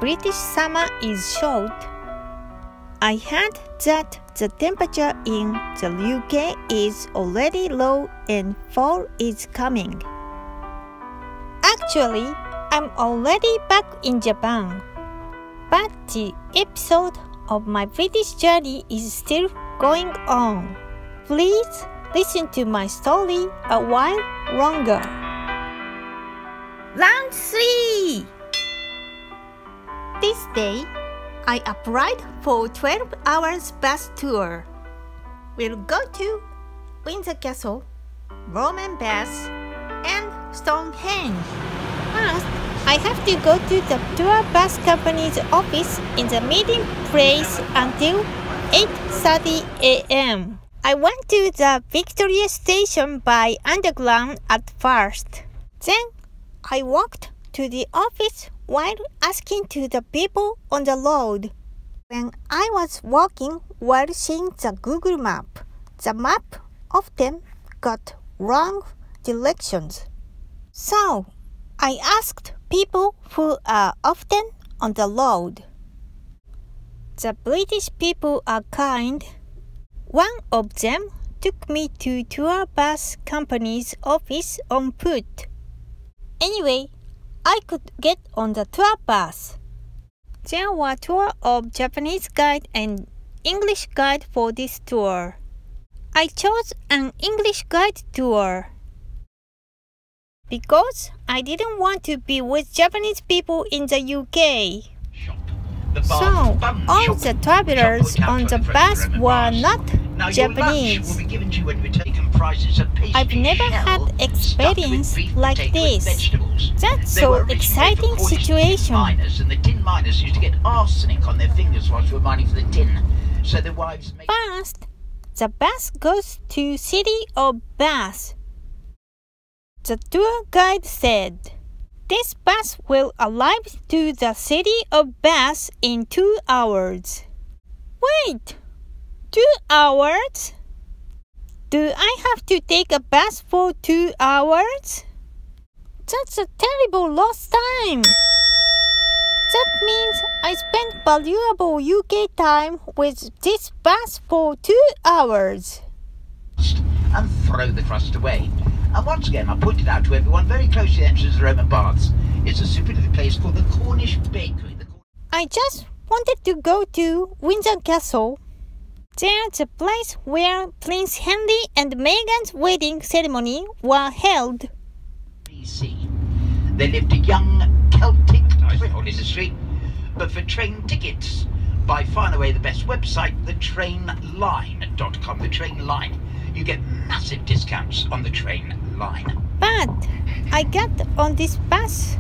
British summer is short, I heard that the temperature in the UK is already low and fall is coming. Actually, I'm already back in Japan, but the episode of my British journey is still going on. Please listen to my story a while longer. Round 3. This day, I applied for 12 hours bus tour. We'll go to Windsor Castle, Roman Baths, and Stonehenge. First, I have to go to the tour bus company's office in the meeting place until 8:30 a.m. I went to the Victoria Station by underground at first. Then, I walked to the office while asking to the people on the road. When I was walking while seeing the Google map, the map often got wrong directions. So, I asked people who are often on the road. The British people are kind. One of them took me to tour bus company's office on foot. Anyway, I could get on the tour bus. There were tours of Japanese guide and English guide for this tour. I chose an English guide tour because I didn't want to be with Japanese people in the UK. So, all the travelers on the bus were not Japanese. I've never had experience like this. That's so exciting situation. And the tin miners used to get arsenic on their fingers whilst they were mining for the tin. So their wives made... First, the bus goes to City of Bath. The tour guide said, "This bus will arrive to the City of Bath in 2 hours." Wait! 2 hours? Do I have to take a bus for 2 hours? That's a terrible lost time. That means I spent valuable UK time with this bus for 2 hours. And throw the crust away. And once again, I pointed out to everyone very close to the entrance of the Roman Baths. It's a super little place called the Cornish Bakery. I just wanted to go to Windsor Castle. There's a place where Prince Henry and Meghan's wedding ceremony were held. BC. They lived a young Celtic thrift industry, but for train tickets, by far and away the best website, thetrainline.com. The Train Line. You get massive discounts on the Train Line. But I got on this bus,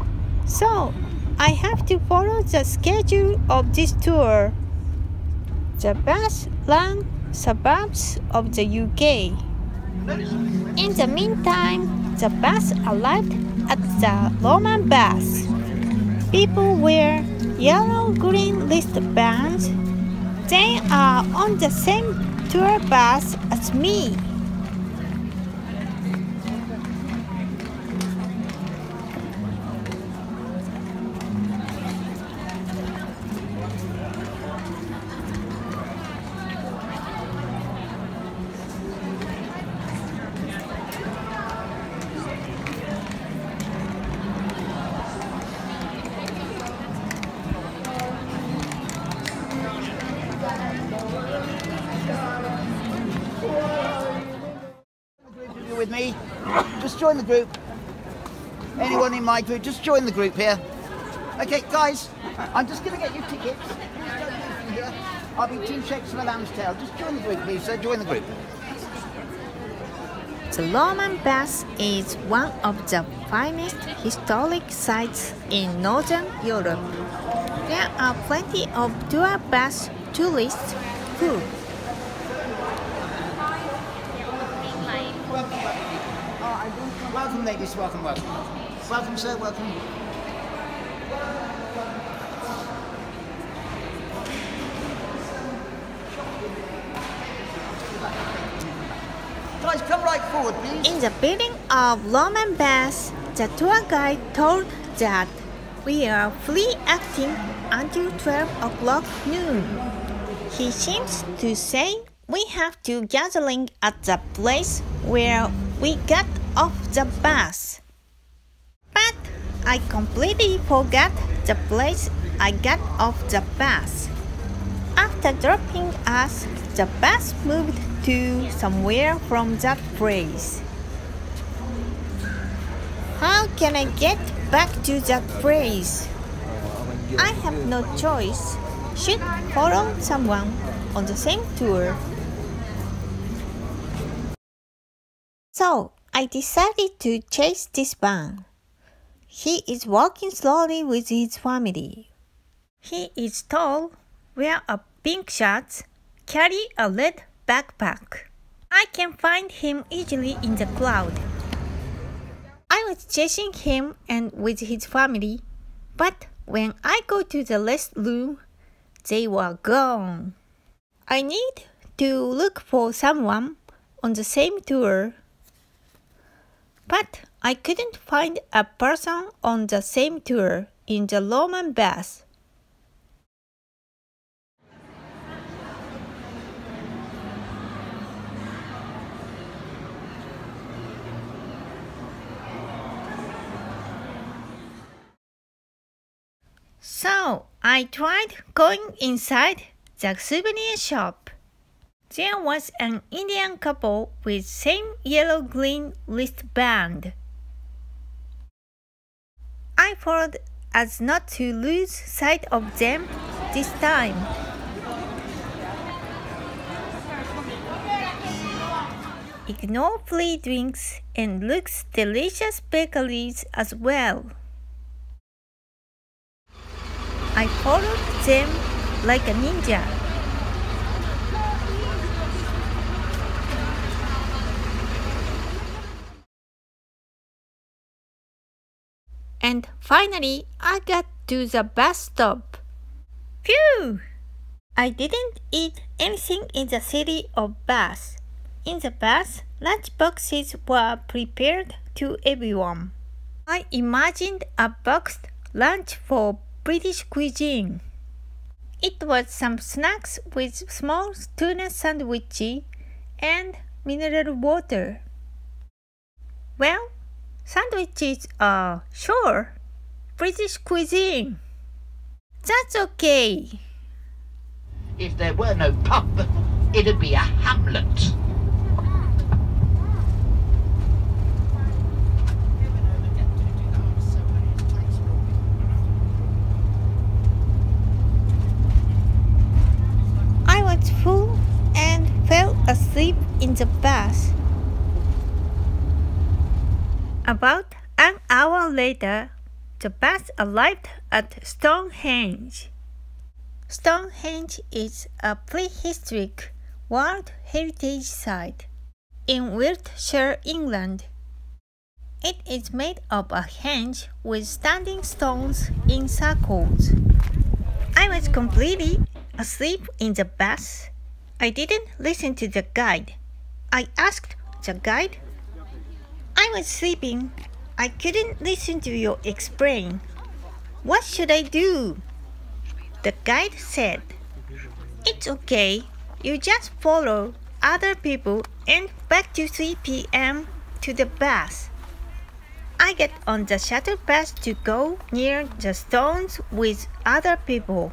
so I have to follow the schedule of this tour. The bus ran suburbs of the UK. In the meantime, the bus arrived at the Roman Baths. People wear yellow-green wristbands. They are on the same tour bus as me. With me, just join the group. Anyone in my group, just join the group here. Okay, guys, I'm just going to get you tickets. Please don't leave from here. I'll be 2 shakes of a lamb's tail. Just join the group, please, sir. Join the group. The Roman Baths is one of the finest historic sites in Northern Europe. There are plenty of tour bus tourists who Welcome, ladies. Welcome, welcome. Welcome, sir. Welcome. Guys, come right forward, please. In the building of Roman Baths, the tour guide told that We are free acting until 12 o'clock noon. He seems to say we have to gathering at the place where we got off the bus. But I completely forgot the place I got off the bus. After dropping us, the bus moved to somewhere from that place. How can I get back to that place? I have no choice. Should follow someone on the same tour. So I decided to chase this man. He is walking slowly with his family. He is tall, wear a pink shirt, carry a red backpack. I can find him easily in the crowd. I was chasing him and with his family, but when I go to the restroom, they were gone. I need to look for someone on the same tour, but I couldn't find a person on the same tour in the Roman bus. So I tried going inside the souvenir shop. There was an Indian couple with same yellow-green wristband. I followed as not to lose sight of them this time. Ignore free drinks and looks delicious bakeries as well. I followed them like a ninja. And finally, I got to the bus stop. Phew! I didn't eat anything in the city of Bath. In the bus, lunch boxes were prepared to everyone. I imagined a boxed lunch for British cuisine. It was some snacks with small tuna sandwich and mineral water. Well, sandwiches are sure British cuisine. That's okay. If there were no pub, it'd be a hamlet. I was full and fell asleep in the bus. About an hour later, the bus arrived at Stonehenge. Stonehenge is a prehistoric World Heritage Site in Wiltshire, England. It is made of a henge with standing stones in circles. I was completely asleep in the bus. I didn't listen to the guide. I asked the guide, I was sleeping. I couldn't listen to you explain. What should I do? The guide said, it's okay. You just follow other people and back to 3 p.m. to the bus. I get on the shuttle bus to go near the stones with other people.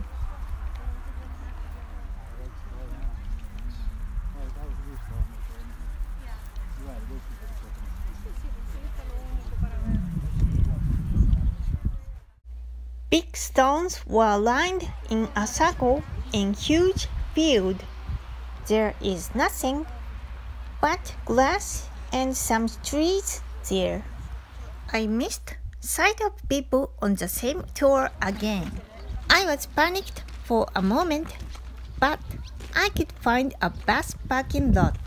Big stones were lined in a circle in huge field. There is nothing but grass and some trees there. I missed sight of people on the same tour again. I was panicked for a moment, but I could find a bus parking lot.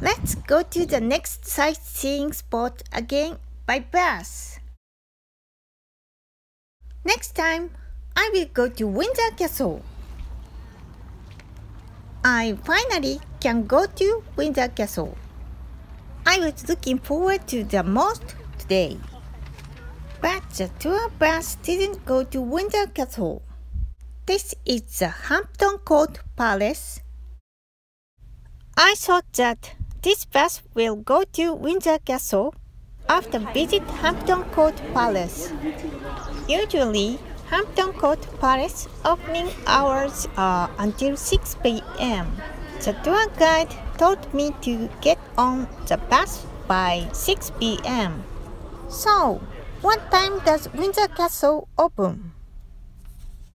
Let's go to the next sightseeing spot again by bus. Next time, I will go to Windsor Castle. I finally can go to Windsor Castle. I was looking forward to the most today. But the tour bus didn't go to Windsor Castle. This is the Hampton Court Palace. I thought that this bus will go to Windsor Castle after visit Hampton Court Palace. Usually, Hampton Court Palace opening hours are until 6 p.m. The tour guide told me to get on the bus by 6 p.m. So, what time does Windsor Castle open?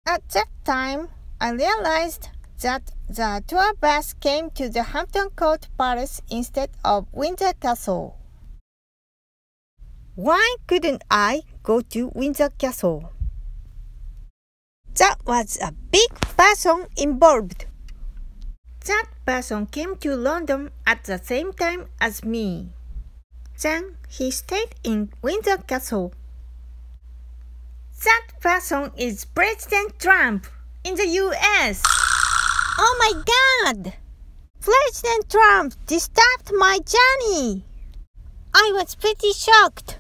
At that time, I realized that the tour bus came to the Hampton Court Palace instead of Windsor Castle. Why couldn't I go to Windsor Castle? That was a big person involved. That person came to London at the same time as me. Then he stayed in Windsor Castle. That person is President Trump in the US. Oh my God! President Trump disturbed my journey. I was pretty shocked.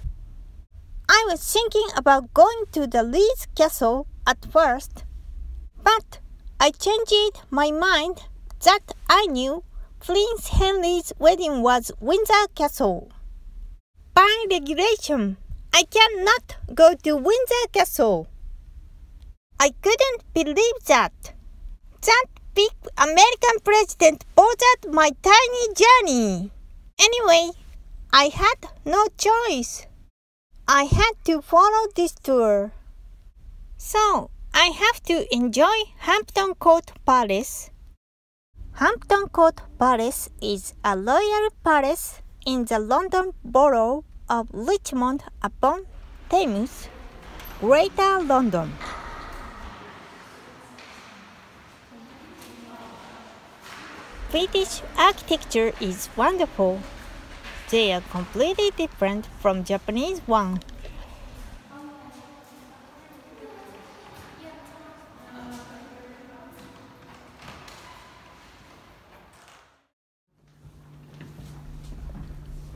I was thinking about going to the Leeds Castle at first, but I changed my mind that I knew Prince Henry's wedding was Windsor Castle. By regulation, I cannot go to Windsor Castle. I couldn't believe that. That big American president bothered my tiny journey. Anyway, I had no choice. I had to follow this tour. So, I have to enjoy Hampton Court Palace. Hampton Court Palace is a royal palace in the London borough of Richmond upon Thames, Greater London. British architecture is wonderful. They are completely different from Japanese one.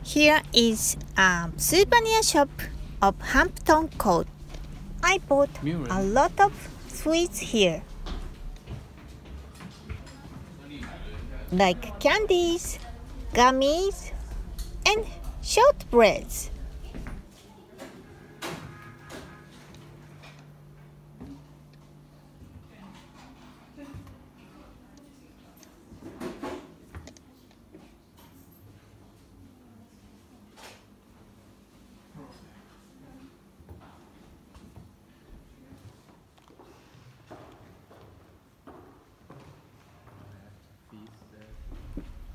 Here is a souvenir shop of Hampton Court. I bought a lot of sweets here, like candies, gummies, and shortbreads.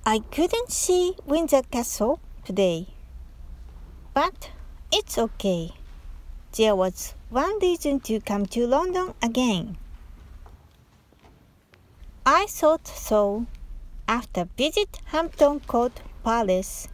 I couldn't see Windsor Castle today, but it's okay. There was one reason to come to London again. I thought so after visit Hampton Court Palace.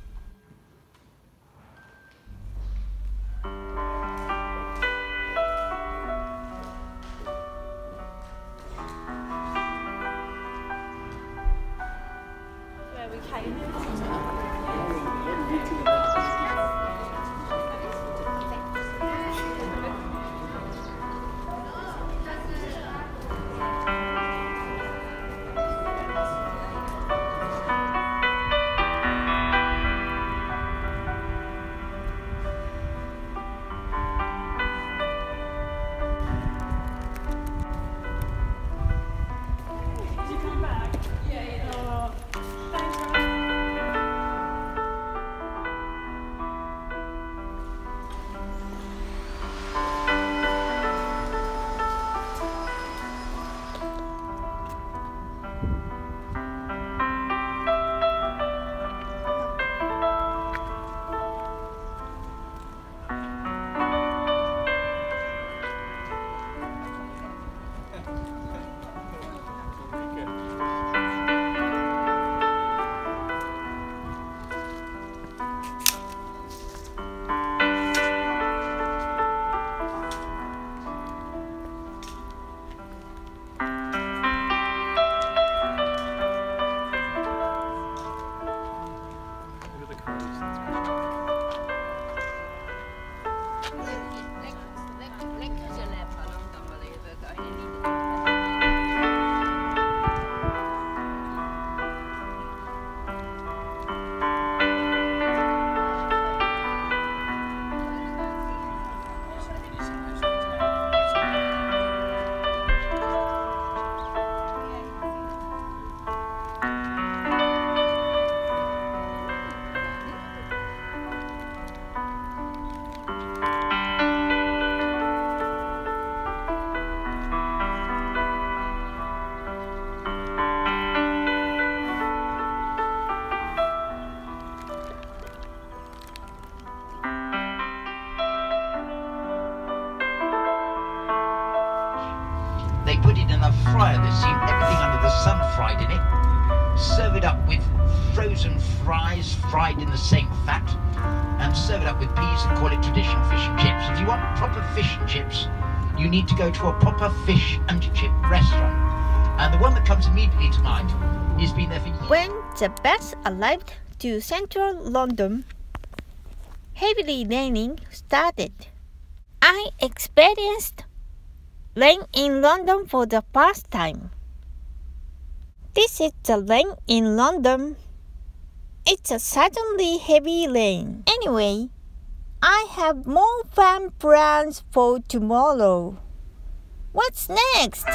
They put it in a fryer. They've seen everything under the sun fried in it. Serve it up with frozen fries fried in the same fat, and serve it up with peas and call it traditional fish and chips. If you want proper fish and chips, you need to go to a proper fish and chip restaurant. And the one that comes immediately to mind has been there for years. When the bus arrived to central London, heavily raining started. I experienced rain in London for the first time. This is the rain in London. It's a suddenly heavy rain. Anyway, I have more fun plans for tomorrow. What's next?